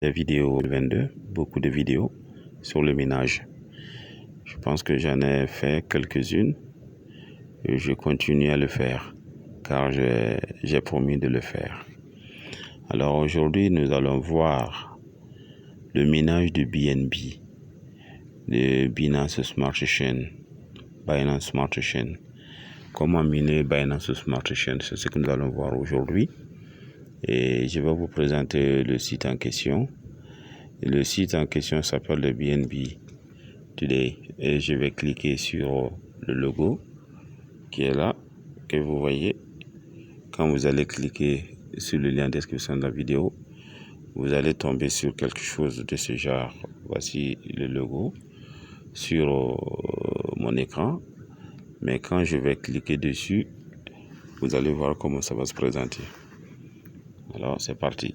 des vidéos 22, beaucoup de vidéos sur le minage. Je pense que j'en ai fait quelques-unes et je continue à le faire car j'ai promis de le faire. Alors aujourd'hui, nous allons voir le minage de BNB, de Binance Smart Chain, Binance Smart Chain. Comment miner Binance Smart Chain, c'est ce que nous allons voir aujourd'hui. Et je vais vous présenter le site en question. Le site en question s'appelle le BNB Today et je vais cliquer sur le logo qui est là, que vous voyez. Quand vous allez cliquer sur le lien en description de la vidéo, vous allez tomber sur quelque chose de ce genre. Voici le logo sur mon écran, mais quand je vais cliquer dessus, vous allez voir comment ça va se présenter. Alors c'est parti.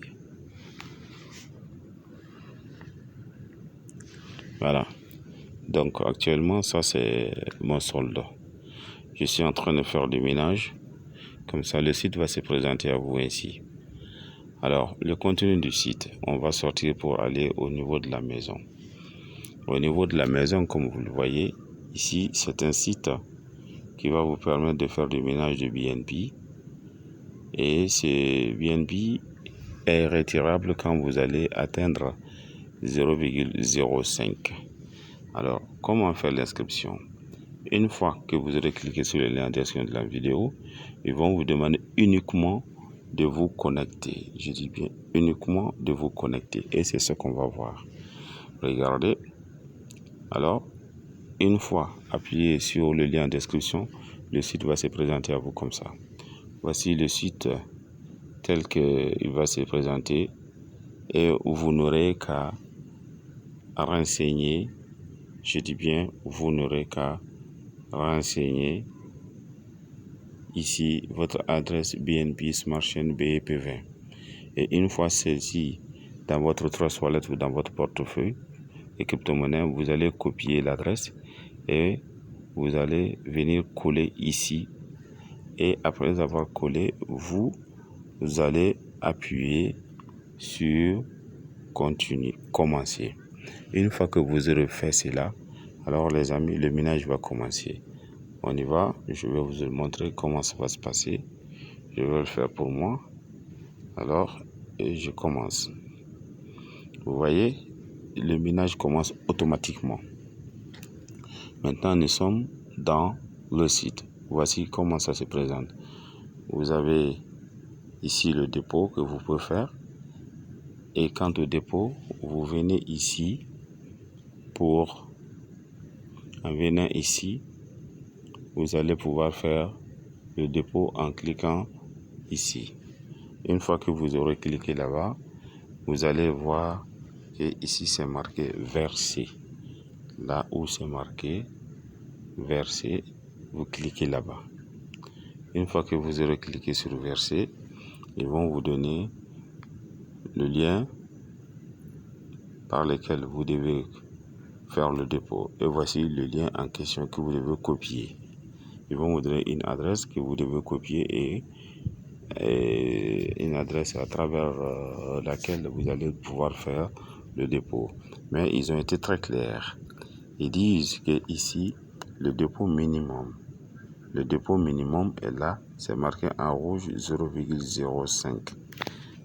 Voilà. Donc actuellement, ça c'est mon solde. Je suis en train de faire du minage. Comme ça, le site va se présenter à vous ainsi. Alors, le contenu du site, on va sortir pour aller au niveau de la maison. Au niveau de la maison, comme vous le voyez, ici, c'est un site qui va vous permettre de faire du minage de BNB. Et ce BNB est retirable quand vous allez atteindre 0,05. Alors, comment faire l'inscription? Une fois que vous aurez cliqué sur le lien en description de la vidéo, ils vont vous demander uniquement de vous connecter. Je dis bien uniquement de vous connecter. Et c'est ce qu'on va voir. Regardez. Alors, une fois appuyé sur le lien en description, le site va se présenter à vous comme ça. Voici le site tel qu'il va se présenter. Et vous n'aurez qu'à renseigner. Je dis bien, vous n'aurez qu'à renseigner ici votre adresse BNB Smart Chain BEP20. Et une fois celle-ci dans votre Trust Wallet ou dans votre portefeuille et crypto-monnaie, vous allez copier l'adresse et vous allez venir coller ici. Et après avoir collé, vous allez appuyer sur Continue, commencer. Une fois que vous aurez fait cela, alors les amis, le minage va commencer. On y va, je vais vous montrer comment ça va se passer. Je vais le faire pour moi. Alors, et je commence. Vous voyez, le minage commence automatiquement. Maintenant, nous sommes dans le site. Voici comment ça se présente. Vous avez ici le dépôt que vous pouvez faire. Et quant au dépôt, vous venez ici en venant ici, vous allez pouvoir faire le dépôt en cliquant ici. Une fois que vous aurez cliqué là-bas, vous allez voir que ici c'est marqué verser. Là où c'est marqué verser, vous cliquez là-bas. Une fois que vous aurez cliqué sur verser, ils vont vous donner le lien par lequel vous devez faire le dépôt. Et voici le lien en question que vous devez copier. Ils vont vous donner une adresse que vous devez copier et une adresse à travers laquelle vous allez pouvoir faire le dépôt. Mais ils ont été très clairs. Ils disent que ici, le dépôt minimum est là, c'est marqué en rouge 0,05.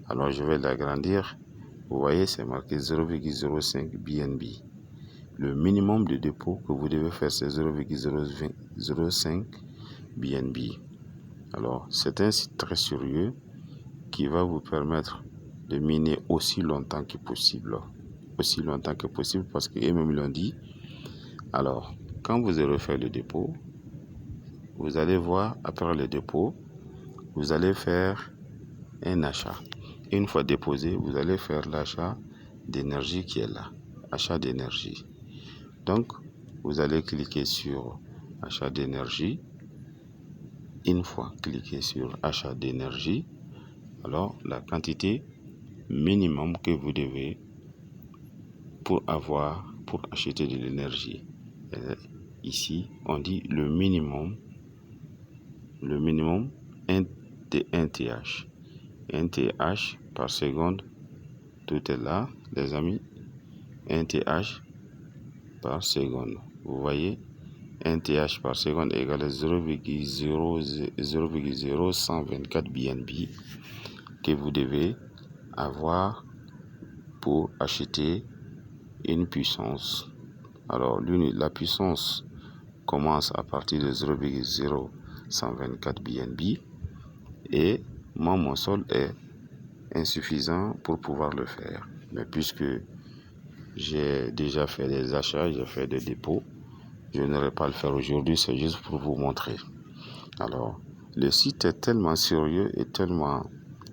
Alors je vais l'agrandir. Vous voyez, c'est marqué 0,05 BNB. Le minimum de dépôt que vous devez faire, c'est 0,05 BNB. Alors, c'est un site très sérieux qui va vous permettre de miner aussi longtemps que possible. Aussi longtemps que possible parce qu'eux-mêmes l'ont dit. Alors, quand vous aurez fait le dépôt, vous allez voir, après le dépôt, vous allez faire un achat. Une fois déposé, vous allez faire l'achat d'énergie qui est là. Achat d'énergie. Donc, vous allez cliquer sur achat d'énergie. Une fois cliqué sur achat d'énergie, alors la quantité minimum que vous devez pour acheter de l'énergie. Ici, on dit le minimum 1 TH. 1 TH par seconde Tout est là, les amis. 1 TH par seconde. Vous voyez, 1 TH par seconde égale 0,0124 BNB que vous devez avoir pour acheter une puissance. Alors, la puissance commence à partir de 0,0124 BNB et moi, mon solde est insuffisant pour pouvoir le faire. Mais puisque j'ai déjà fait des achats, j'ai fait des dépôts, je n'aurai pas le faire aujourd'hui, c'est juste pour vous montrer. Alors, le site est tellement sérieux et tellement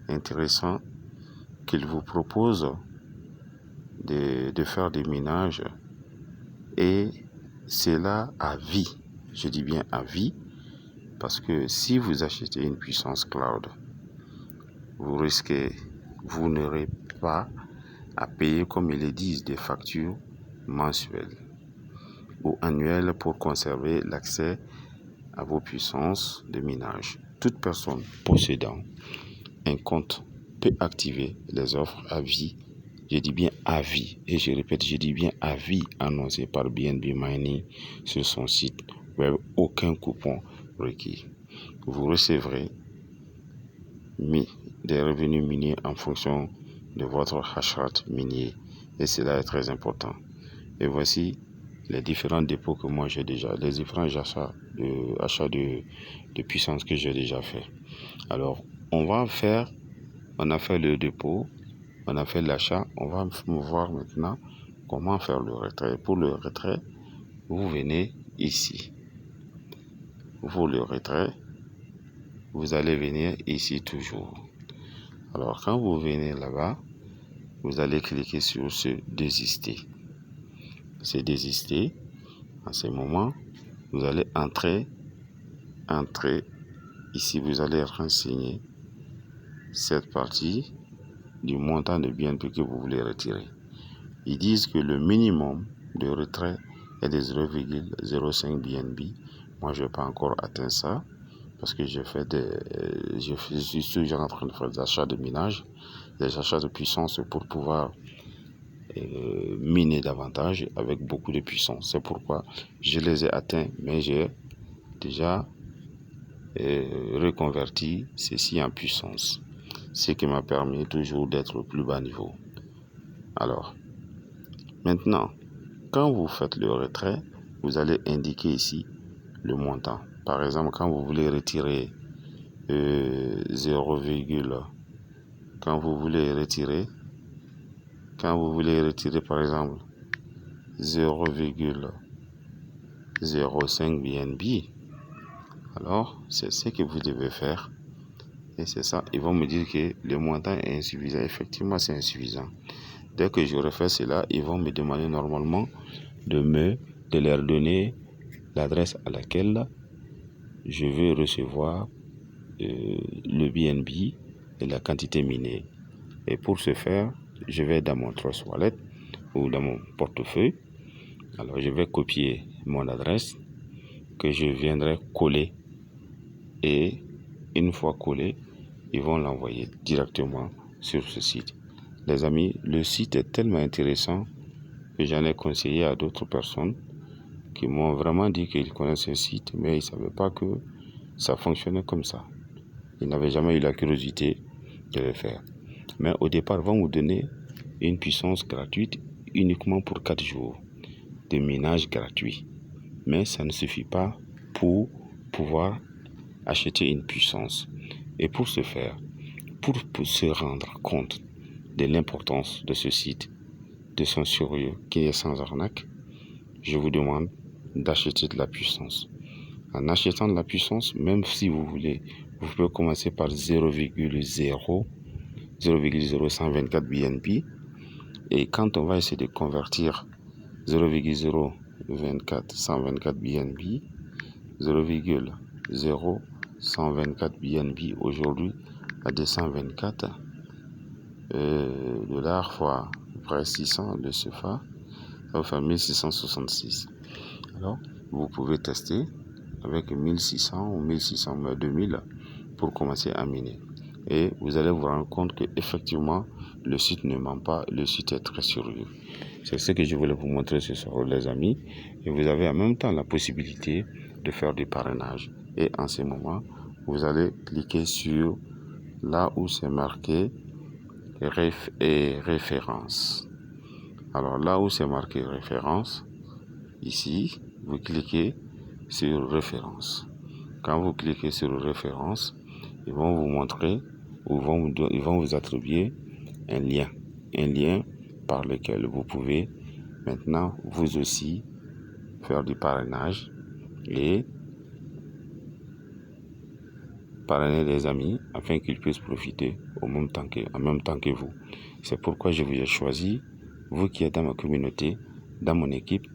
intéressant qu'il vous propose de faire des minages et c'est là à vie. Je dis bien à vie parce que si vous achetez une puissance cloud, vous n'aurez pas à payer, comme ils le disent, des factures mensuelles ou annuelles pour conserver l'accès à vos puissances de minage. Toute personne possédant un compte peut activer les offres à vie. Je dis bien à vie. Et je répète, je dis bien à vie annoncé par BNB Mining sur son site web. Aucun coupon requis. Vous recevrez des revenus miniers en fonction de votre hash rate minier. Et cela est très important. Et voici les différents dépôts que moi j'ai déjà, les différents achats de puissance que j'ai déjà fait. Alors, on a fait le dépôt, on a fait l'achat, on va voir maintenant comment faire le retrait. Pour le retrait, vous venez ici. Pour le retrait, vous allez venir ici toujours. Alors, quand vous venez là-bas, vous allez cliquer sur ce désister. C'est désister. À ce moment, vous allez entrer ici, vous allez renseigner cette partie du montant de BNB que vous voulez retirer. Ils disent que le minimum de retrait est de 0,05 BNB. Moi, je n'ai pas encore atteint ça parce que je suis toujours en train de faire des achats de minage, des achats de puissance pour pouvoir miner davantage avec beaucoup de puissance. C'est pourquoi je les ai atteints, mais j'ai déjà reconverti ceci en puissance, ce qui m'a permis toujours d'être au plus bas niveau. Alors, maintenant, quand vous faites le retrait, vous allez indiquer ici le montant. Par exemple, quand vous voulez retirer quand vous voulez retirer par exemple 0,05 BNB, alors c'est ce que vous devez faire. Et c'est ça, ils vont me dire que le montant est insuffisant. Effectivement, c'est insuffisant. Dès que j'aurai fait cela, ils vont me demander normalement de leur donner l'adresse à laquelle je veux recevoir le BNB et la quantité minée. Et pour ce faire, je vais dans mon Trust Wallet ou dans mon portefeuille. Alors, je vais copier mon adresse que je viendrai coller. Et une fois collé, ils vont l'envoyer directement sur ce site. Les amis, le site est tellement intéressant que j'en ai conseillé à d'autres personnes qui m'ont vraiment dit qu'ils connaissent ce site, mais ils ne savaient pas que ça fonctionnait comme ça. Ils n'avaient jamais eu la curiosité de le faire. Mais au départ, ils vont vous donner une puissance gratuite uniquement pour 4 jours de minage gratuit. Mais ça ne suffit pas pour pouvoir acheter une puissance. Et pour ce faire, pour se rendre compte de l'importance de ce site, de son sérieux qui est sans arnaque, je vous demande d'acheter de la puissance. En achetant de la puissance, même si vous voulez, vous pouvez commencer par 0,0124 BNB. Et quand on va essayer de convertir 0,0124 BNB, 0,0124 BNB aujourd'hui à 224 dollars fois près 600 de CFA, ça va faire 1666. Alors, vous pouvez tester avec 1600 ou 2000 pour commencer à miner. Et vous allez vous rendre compte que effectivement le site ne ment pas, le site est très sérieux. C'est ce que je voulais vous montrer ce soir, les amis. Et vous avez en même temps la possibilité de faire du parrainage. Et en ce moment, vous allez cliquer sur là où c'est marqué référence. Alors là où c'est marqué référence, ici, vous cliquez sur référence. Quand vous cliquez sur référence, ils vont vous montrer ou ils vont vous attribuer un lien par lequel vous pouvez maintenant vous aussi faire du parrainage et parrainer des amis afin qu'ils puissent profiter en même temps que vous. C'est pourquoi je vous ai choisi, vous qui êtes dans ma communauté, dans mon équipe.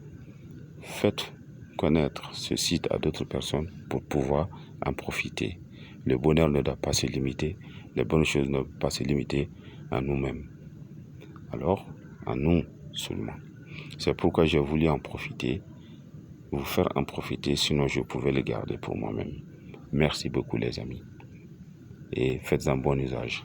Faites connaître ce site à d'autres personnes pour pouvoir en profiter. Le bonheur ne doit pas se limiter, les bonnes choses ne doivent pas se limiter à nous-mêmes. Alors, à nous seulement. C'est pourquoi j'ai voulu en profiter, vous faire en profiter, sinon je pouvais le garder pour moi-même. Merci beaucoup les amis et faites un bon usage.